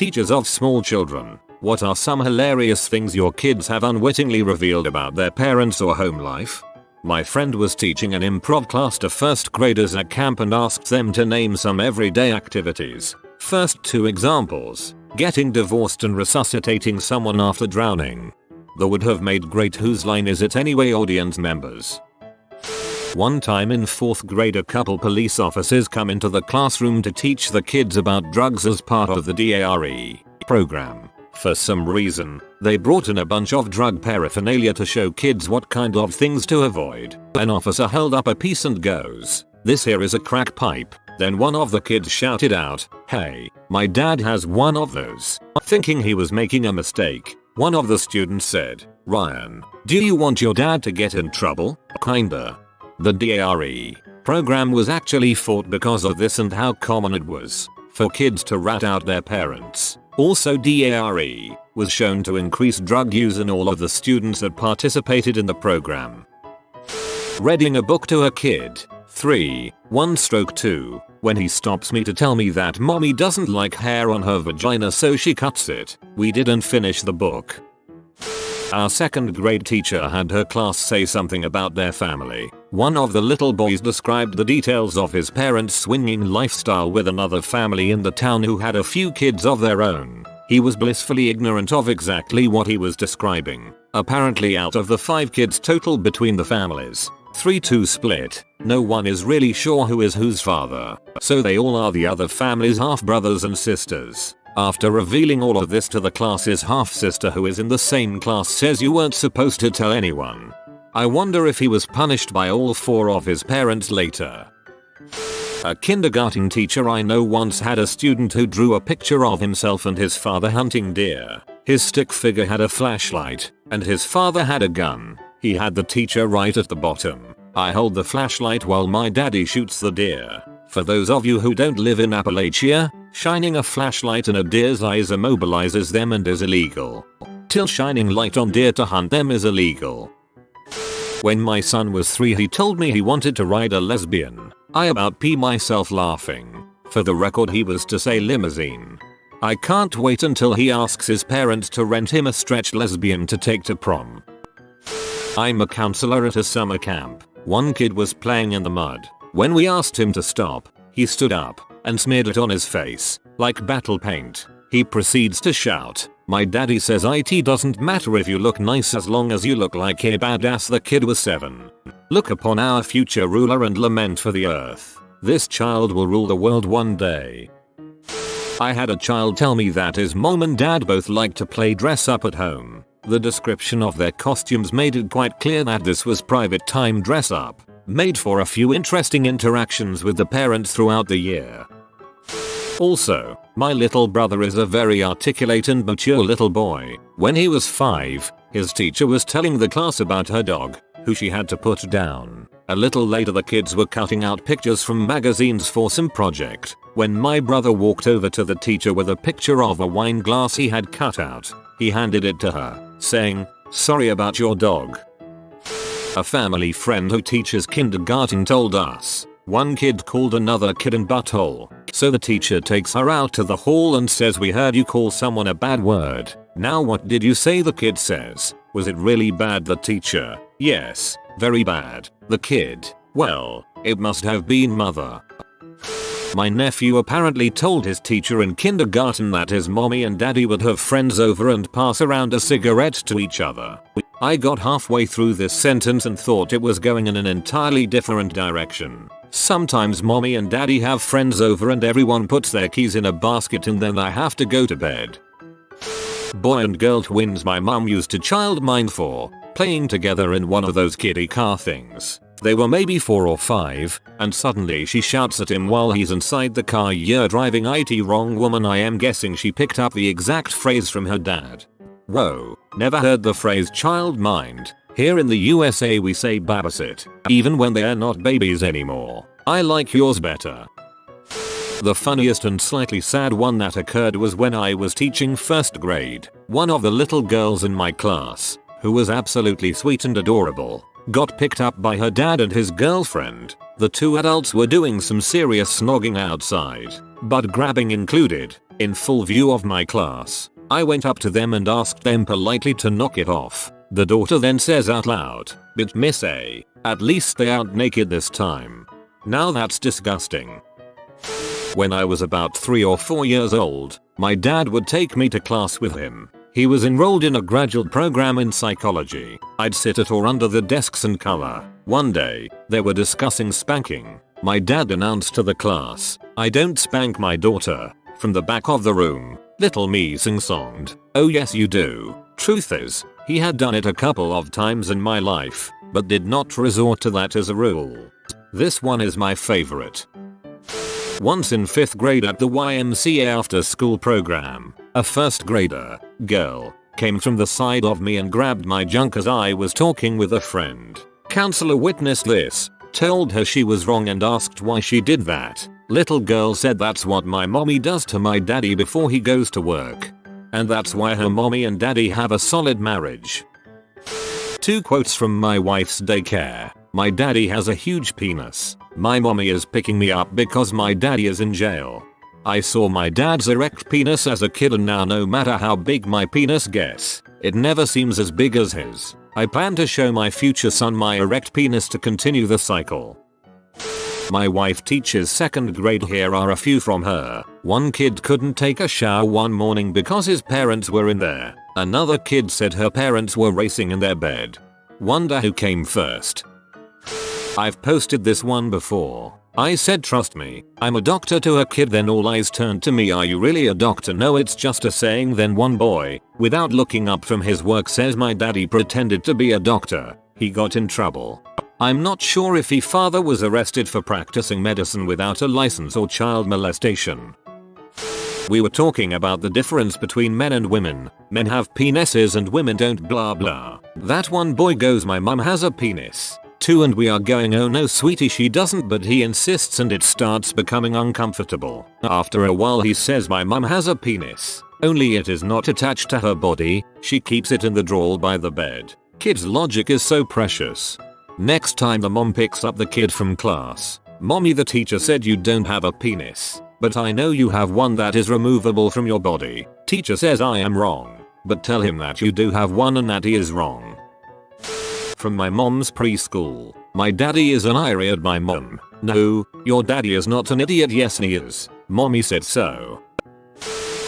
Teachers of small children, what are some hilarious things your kids have unwittingly revealed about their parents or home life? My friend was teaching an improv class to first graders at camp and asked them to name some everyday activities. First two examples: getting divorced and resuscitating someone after drowning. That would have made great Whose Line Is It Anyway audience members. One time in 4th grade, a couple police officers come into the classroom to teach the kids about drugs as part of the DARE program. For some reason, they brought in a bunch of drug paraphernalia to show kids what kind of things to avoid. An officer held up a piece and goes, "This here is a crack pipe." Then one of the kids shouted out, "Hey, my dad has one of those." Thinking he was making a mistake, one of the students said, "Ryan, do you want your dad to get in trouble?" Kinda. The DARE program was actually fought because of this and how common it was for kids to rat out their parents. Also, DARE was shown to increase drug use in all of the students that participated in the program. Reading a book to a kid. 3. 1/2. When he stops me to tell me that mommy doesn't like hair on her vagina so she cuts it. We didn't finish the book. Our 2nd grade teacher had her class say something about their family. One of the little boys described the details of his parents' swinging lifestyle with another family in the town who had a few kids of their own. He was blissfully ignorant of exactly what he was describing. Apparently, out of the 5 kids total between the families, 3-2 split. No one is really sure who is whose father, so they all are the other family's half-brothers and sisters. After revealing all of this to the class's half-sister who is in the same class says you weren't supposed to tell anyone. I wonder if he was punished by all 4 of his parents later. A kindergarten teacher I know once had a student who drew a picture of himself and his father hunting deer. His stick figure had a flashlight, and his father had a gun. He had the teacher write at the bottom, "I hold the flashlight while my daddy shoots the deer." For those of you who don't live in Appalachia, shining a flashlight in a deer's eyes immobilizes them and is illegal. Till shining light on deer to hunt them is illegal. When my son was 3, he told me he wanted to ride a lesbian. I about pee myself laughing. For the record, he was to say limousine. I can't wait until he asks his parents to rent him a stretched lesbian to take to prom. I'm a counselor at a summer camp. One kid was playing in the mud. When we asked him to stop, he stood up and smeared it on his face, like battle paint. He proceeds to shout, "My daddy says it doesn't matter if you look nice as long as you look like a badass." The kid was 7. Look upon our future ruler and lament for the earth. This child will rule the world one day. I had a child tell me that his mom and dad both like to play dress up at home. The description of their costumes made it quite clear that this was private time dress up, made for a few interesting interactions with the parents throughout the year. Also, my little brother is a very articulate and mature little boy. When he was 5, his teacher was telling the class about her dog, who she had to put down. A little later, the kids were cutting out pictures from magazines for some project. When my brother walked over to the teacher with a picture of a wine glass he had cut out, he handed it to her, saying, "Sorry about your dog." A family friend who teaches kindergarten told us, one kid called another kid in butthole. So the teacher takes her out to the hall and says, "We heard you call someone a bad word. Now what did you say?" The kid says, "Was it really bad?" The teacher, "Yes, very bad." The kid, "Well, it must have been mother." My nephew apparently told his teacher in kindergarten that his mommy and daddy would have friends over and pass around a cigarette to each other. I got halfway through this sentence and thought it was going in an entirely different direction. Sometimes mommy and daddy have friends over and everyone puts their keys in a basket and then I have to go to bed. Boy and girl twins my mom used to child mind for, playing together in one of those kiddie car things. They were maybe 4 or 5, and suddenly she shouts at him while he's inside the car, "You're driving it wrong, woman." I am guessing she picked up the exact phrase from her dad. Whoa, never heard the phrase child mind. Here in the USA we say babysit, even when they are not babies anymore. I like yours better. The funniest and slightly sad one that occurred was when I was teaching 1st grade. One of the little girls in my class, who was absolutely sweet and adorable, got picked up by her dad and his girlfriend. The 2 adults were doing some serious snogging outside, butt grabbing included. In full view of my class, I went up to them and asked them politely to knock it off. The daughter then says out loud, "But Miss A, at least they aren't naked this time." Now that's disgusting. When I was about 3 or 4 years old, my dad would take me to class with him. He was enrolled in a graduate program in psychology. I'd sit at or under the desks and color. One day, they were discussing spanking. My dad announced to the class, "I don't spank my daughter." From the back of the room, little me sing-songed, "Oh yes you do." Truth is, he had done it a couple of times in my life, but did not resort to that as a rule. This one is my favorite. Once in 5th grade at the YMCA after school program, a 1st grader, girl, came from the side of me and grabbed my junk as I was talking with a friend. Counselor witnessed this, told her she was wrong and asked why she did that. Little girl said that's what my mommy does to my daddy before he goes to work. And that's why her mommy and daddy have a solid marriage. 2 quotes from my wife's daycare. My daddy has a huge penis. My mommy is picking me up because my daddy is in jail. I saw my dad's erect penis as a kid and now no matter how big my penis gets, it never seems as big as his. I plan to show my future son my erect penis to continue the cycle. My wife teaches 2nd grade. Here are a few from her. One kid couldn't take a shower one morning because his parents were in there. Another kid said her parents were racing in their bed. Wonder who came first. I've posted this one before. I said trust me, I'm a doctor to a kid, then all eyes turned to me, "Are you really a doctor?" "No, it's just a saying." Then one boy, without looking up from his work, says my daddy pretended to be a doctor. He got in trouble. I'm not sure if his father was arrested for practicing medicine without a license or child molestation. We were talking about the difference between men and women. Men have penises and women don't blah blah. That one boy goes, "My mum has a penis too," and we are going, "Oh no sweetie, she doesn't," but he insists and it starts becoming uncomfortable. After a while he says, "My mum has a penis, only it is not attached to her body, she keeps it in the drawer by the bed." Kids' logic is so precious. Next time the mom picks up the kid from class, "Mommy, the teacher said you don't have a penis, but I know you have one that is removable from your body. Teacher says I am wrong, but tell him that you do have one and that he is wrong." From my mom's preschool. "My daddy is an idiot." My mom, "No, your daddy is not an idiot." "Yes he is. Mommy said so."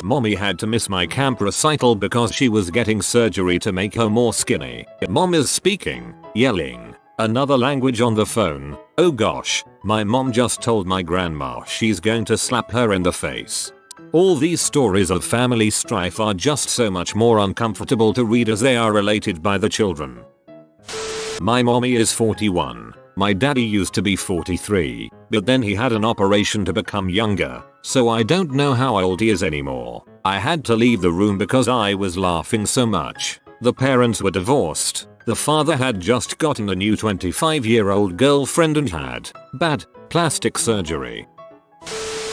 Mommy had to miss my camp recital because she was getting surgery to make her more skinny. Mom is speaking, yelling another language on the phone. Oh gosh, my mom just told my grandma she's going to slap her in the face. All these stories of family strife are just so much more uncomfortable to read as they are related by the children. My mommy is 41. My daddy used to be 43, but then he had an operation to become younger, so I don't know how old he is anymore. I had to leave the room because I was laughing so much. The parents were divorced. The father had just gotten a new 25-year-old girlfriend and had bad plastic surgery.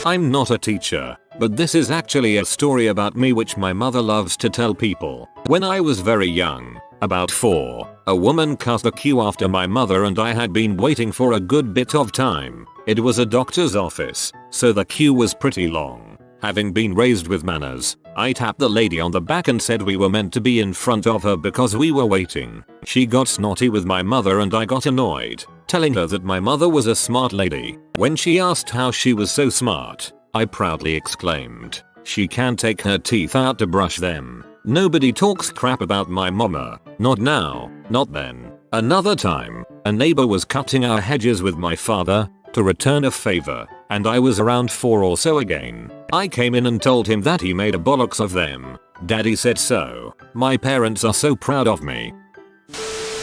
I'm not a teacher, but this is actually a story about me which my mother loves to tell people. When I was very young, about 4, a woman cut the queue after my mother and I had been waiting for a good bit of time. It was a doctor's office, so the queue was pretty long. Having been raised with manners, I tapped the lady on the back and said we were meant to be in front of her because we were waiting. She got snotty with my mother and I got annoyed, telling her that my mother was a smart lady. When she asked how she was so smart, I proudly exclaimed, "She can take her teeth out to brush them." Nobody talks crap about my mama. Not now, not then. Another time, a neighbor was cutting our hedges with my father to return a favor, and I was around 4 or so again. I came in and told him that he made a bollocks of them. Daddy said so. My parents are so proud of me.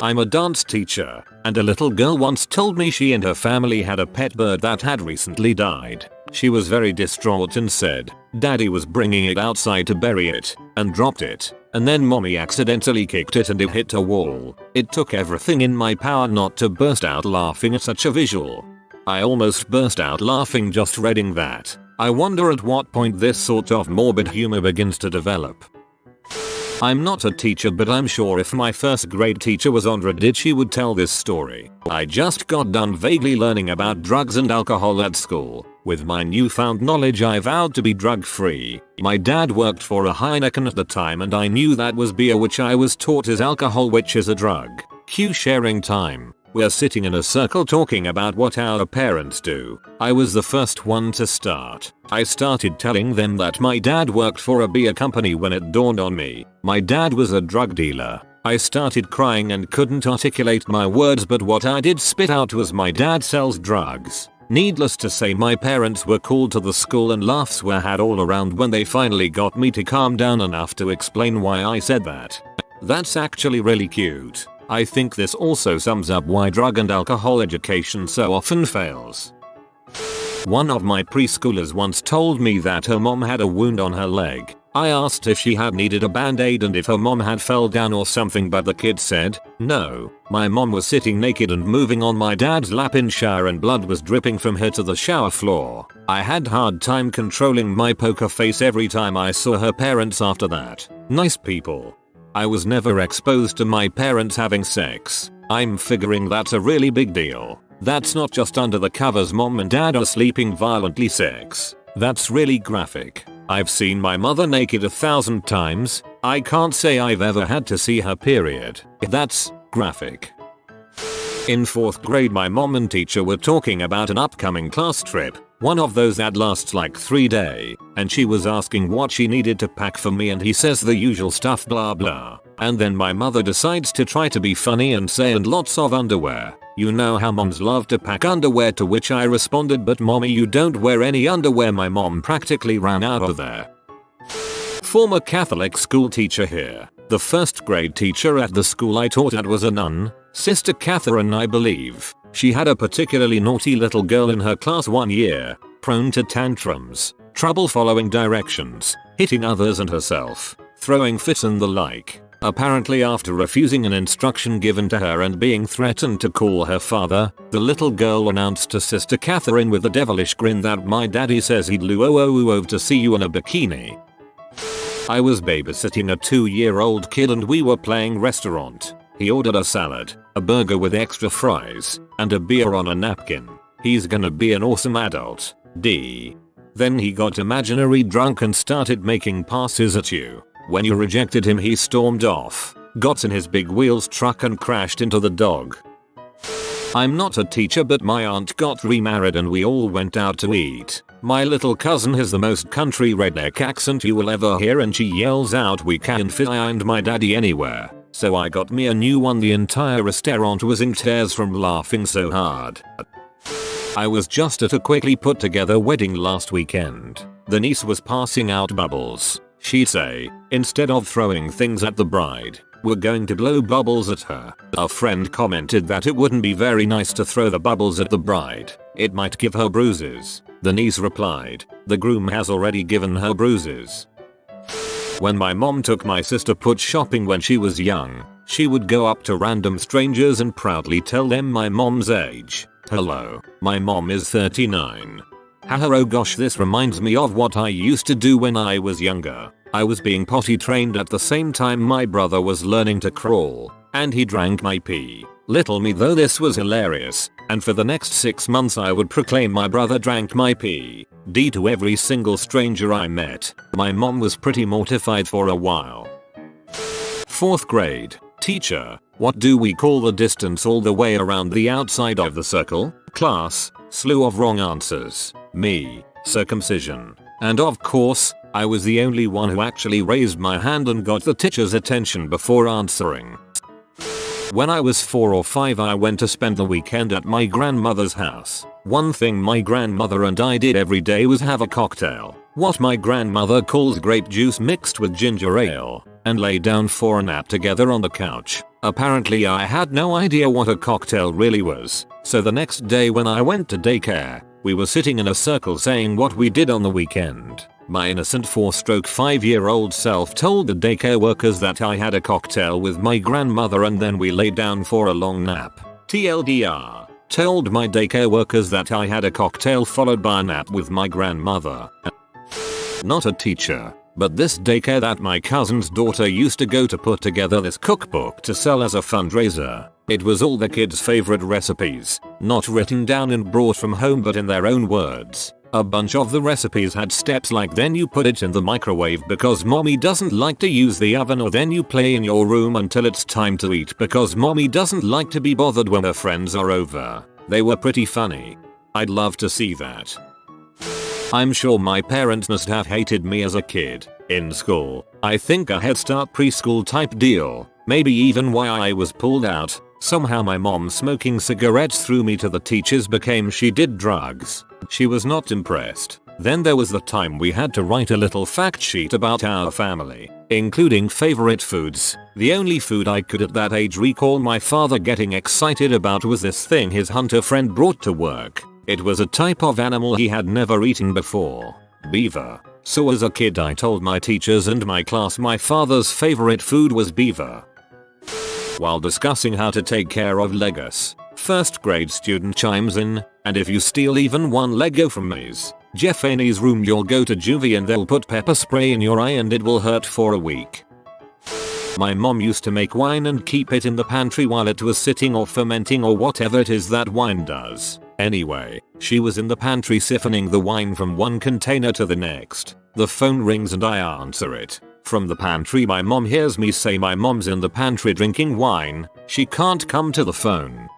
I'm a dance teacher, and a little girl once told me she and her family had a pet bird that had recently died. She was very distraught and said, "Daddy was bringing it outside to bury it, and dropped it, and then mommy accidentally kicked it and it hit a wall." It took everything in my power not to burst out laughing at such a visual. I almost burst out laughing just reading that. I wonder at what point this sort of morbid humor begins to develop. I'm not a teacher, but I'm sure if my 1st grade teacher was on Reddit she would tell this story. I just got done vaguely learning about drugs and alcohol at school. With my newfound knowledge I vowed to be drug free. My dad worked for a Heineken at the time and I knew that was beer, which I was taught is alcohol, which is a drug. Cue sharing time. We're sitting in a circle talking about what our parents do. I was the first one to start. I started telling them that my dad worked for a beer company when it dawned on me my dad was a drug dealer. I started crying and couldn't articulate my words, but what I did spit out was my dad sells drugs. Needless to say, my parents were called to the school and laughs were had all around when they finally got me to calm down enough to explain why I said that. That's actually really cute. I think this also sums up why drug and alcohol education so often fails. One of my preschoolers once told me that her mom had a wound on her leg. I asked if she had needed a band-aid and if her mom had fell down or something, but the kid said, no, my mom was sitting naked and moving on my dad's lap in shower and blood was dripping from her to the shower floor. I had hard time controlling my poker face every time I saw her parents after that. Nice people. I was never exposed to my parents having sex. I'm figuring that's a really big deal. That's not just under the covers mom and dad are sleeping violently sex. That's really graphic. I've seen my mother naked 1,000 times. I can't say I've ever had to see her period. That's graphic. In 4th grade my mom and teacher were talking about an upcoming class trip. One of those that lasts like 3 days, and she was asking what she needed to pack for me and he says the usual stuff blah blah. And then my mother decides to try to be funny and say and lots of underwear. You know how moms love to pack underwear, to which I responded, but mommy, you don't wear any underwear. My mom practically ran out of there. Former Catholic school teacher here. The 1st grade teacher at the school I taught at was a nun, Sister Catherine I believe. She had a particularly naughty little girl in her class one year, prone to tantrums, trouble following directions, hitting others and herself, throwing fits and the like. Apparently after refusing an instruction given to her and being threatened to call her father, the little girl announced to Sister Catherine with a devilish grin that my daddy says he'd love to see you in a bikini. I was babysitting a 2-year-old kid and we were playing restaurant. He ordered a salad, a burger with extra fries, and a beer on a napkin. He's gonna be an awesome adult. D. Then he got imaginary drunk and started making passes at you. When you rejected him he stormed off, got in his big wheels truck and crashed into the dog. I'm not a teacher, but my aunt got remarried and we all went out to eat. My little cousin has the most country redneck accent you will ever hear and she yells out we can't find my daddy anywhere. So I got me a new one. The entire restaurant was in tears from laughing so hard. I was just at a quickly put together wedding last weekend. The niece was passing out bubbles. She'd say, instead of throwing things at the bride, we're going to blow bubbles at her. A friend commented that it wouldn't be very nice to throw the bubbles at the bride. It might give her bruises. The niece replied, the groom has already given her bruises. When my mom took my sister put shopping when she was young, she would go up to random strangers and proudly tell them my mom's age. Hello, my mom is 39. Haha, oh gosh, this reminds me of what I used to do when I was younger. I was being potty trained at the same time my brother was learning to crawl, and he drank my pee. Little me though this was hilarious, and for the next 6 months I would proclaim my brother drank my pee. D to every single stranger I met. My mom was pretty mortified for a while. 4th grade. Teacher, what do we call the distance all the way around the outside of the circle? Class, slew of wrong answers. Me, circumcision. And of course, I was the only one who actually raised my hand and got the teacher's attention before answering. When I was 4 or 5 I went to spend the weekend at my grandmother's house. One thing my grandmother and I did every day was have a cocktail, what my grandmother calls grape juice mixed with ginger ale, and lay down for a nap together on the couch. Apparently I had no idea what a cocktail really was, so the next day when I went to daycare, we were sitting in a circle saying what we did on the weekend. My innocent 4/5-year-old self told the daycare workers that I had a cocktail with my grandmother and then we lay down for a long nap. TLDR. Told my daycare workers that I had a cocktail followed by a nap with my grandmother. Not a teacher, but this daycare that my cousin's daughter used to go to put together this cookbook to sell as a fundraiser. It was all the kids' favorite recipes, not written down and brought from home but in their own words. A bunch of the recipes had steps like then you put it in the microwave because mommy doesn't like to use the oven, or then you play in your room until it's time to eat because mommy doesn't like to be bothered when her friends are over. They were pretty funny. I'd love to see that. I'm sure my parents must have hated me as a kid. In school, I think a Head Start preschool type deal. Maybe even why I was pulled out. Somehow my mom smoking cigarettes through me to the teachers became she did drugs. She was not impressed. Then there was the time we had to write a little fact sheet about our family, including favorite foods. The only food I could at that age recall my father getting excited about was this thing his hunter friend brought to work. It was a type of animal he had never eaten before. Beaver. So as a kid I told my teachers and my class my father's favorite food was beaver. While discussing how to take care of Legos, first grade student chimes in, and if you steal even one Lego from Ms. Jeffany's room you'll go to juvie and they'll put pepper spray in your eye and it will hurt for a week. My mom used to make wine and keep it in the pantry while it was sitting or fermenting or whatever it is that wine does. Anyway, she was in the pantry siphoning the wine from one container to the next. The phone rings and I answer it. From the pantry my mom hears me say my mom's in the pantry drinking wine. She can't come to the phone.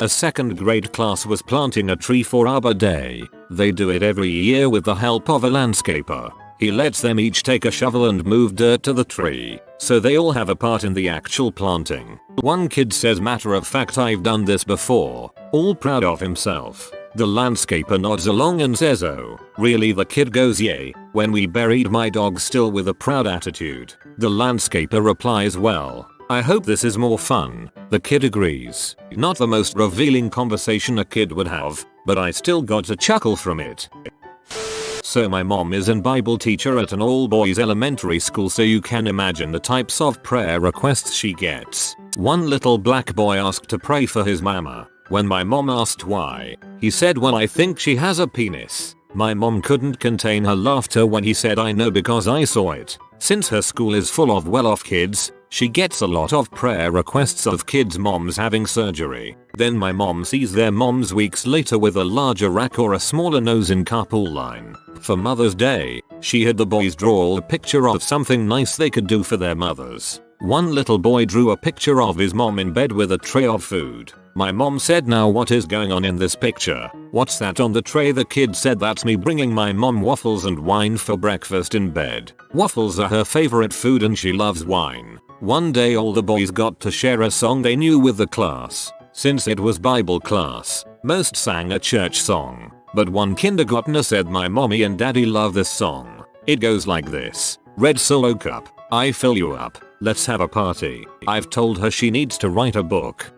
A second grade class was planting a tree for Arbor Day. They do it every year with the help of a landscaper. He lets them each take a shovel and move dirt to the tree, so they all have a part in the actual planting. One kid says, matter of fact, I've done this before, all proud of himself. The landscaper nods along and says, oh, really? The kid goes, yay. When we buried my dog, still with a proud attitude. The landscaper replies, well, I hope this is more fun. The kid agrees. Not the most revealing conversation a kid would have, but I still got a chuckle from it. So my mom is a Bible teacher at an all-boys elementary school, so you can imagine the types of prayer requests she gets. One little black boy asked to pray for his mama. When my mom asked why, he said, well, I think she has a penis. My mom couldn't contain her laughter when he said, I know because I saw it. Since her school is full of well-off kids, she gets a lot of prayer requests of kids' moms having surgery. Then my mom sees their moms weeks later with a larger rack or a smaller nose in carpool line. For Mother's Day, she had the boys draw a picture of something nice they could do for their mothers. One little boy drew a picture of his mom in bed with a tray of food. My mom said, now what is going on in this picture? What's that on the tray? The kid said, that's me bringing my mom waffles and wine for breakfast in bed. Waffles are her favorite food and she loves wine. One day all the boys got to share a song they knew with the class. Since it was Bible class, most sang a church song. But one kindergartner said, my mommy and daddy love this song. It goes like this. Red Solo cup, I fill you up. Let's have a party. I've told her she needs to write a book.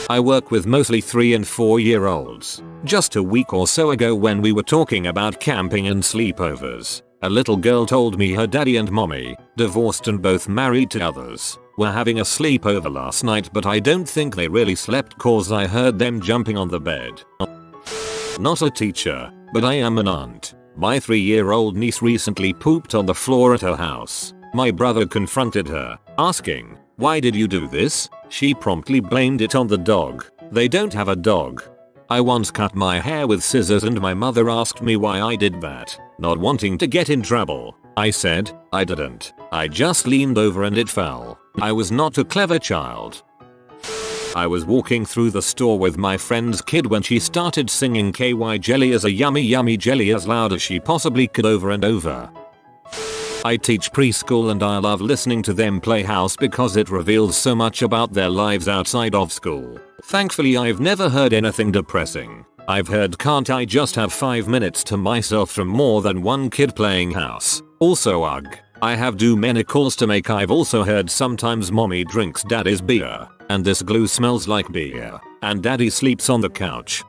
I work with mostly 3 and 4 year olds. Just a week or so ago when we were talking about camping and sleepovers, a little girl told me her daddy and mommy, divorced and both married to others, were having a sleepover last night, but I don't think they really slept cause I heard them jumping on the bed. Not a teacher, but I am an aunt. My 3-year-old niece recently pooped on the floor at her house. My brother confronted her, asking, why did you do this? She promptly blamed it on the dog. They don't have a dog. I once cut my hair with scissors and my mother asked me why I did that. Not wanting to get in trouble, I said, I didn't. I just leaned over and it fell. I was not a clever child. I was walking through the store with my friend's kid when she started singing KY jelly is a yummy yummy jelly as loud as she possibly could over and over. I teach preschool and I love listening to them play house because it reveals so much about their lives outside of school. Thankfully I've never heard anything depressing. I've heard can't I just have 5 minutes to myself from more than one kid playing house. Also ugh. I have do many calls to make. I've also heard sometimes mommy drinks daddy's beer, and this glue smells like beer, and daddy sleeps on the couch.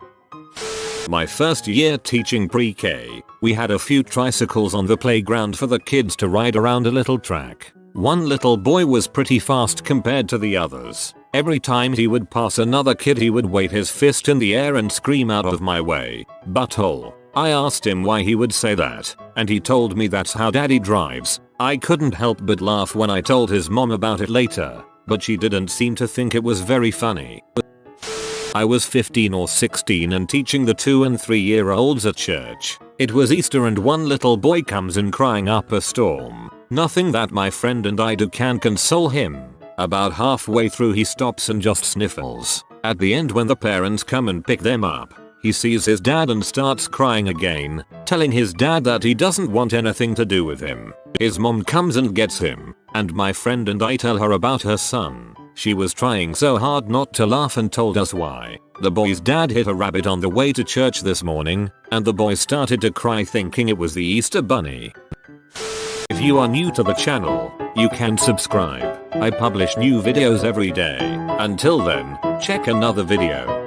My first year teaching pre-K, we had a few tricycles on the playground for the kids to ride around a little track. One little boy was pretty fast compared to the others. Every time he would pass another kid he would wave his fist in the air and scream out of my way, butthole. I asked him why he would say that, and he told me that's how daddy drives. I couldn't help but laugh when I told his mom about it later, but she didn't seem to think it was very funny. I was 15 or 16 and teaching the 2 and 3-year-olds at church. It was Easter and one little boy comes in crying up a storm. Nothing that my friend and I do can console him. About halfway through he stops and just sniffles. At the end when the parents come and pick them up, he sees his dad and starts crying again, telling his dad that he doesn't want anything to do with him. His mom comes and gets him, and my friend and I tell her about her son. She was trying so hard not to laugh and told us why. The boy's dad hit a rabbit on the way to church this morning, and the boy started to cry thinking it was the Easter bunny. If you are new to the channel, you can subscribe. I publish new videos every day. Until then, check another video.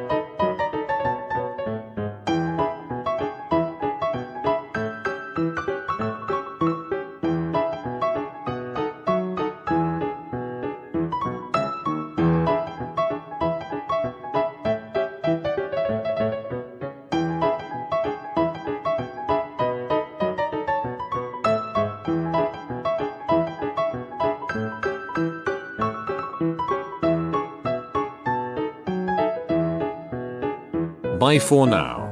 Bye for now.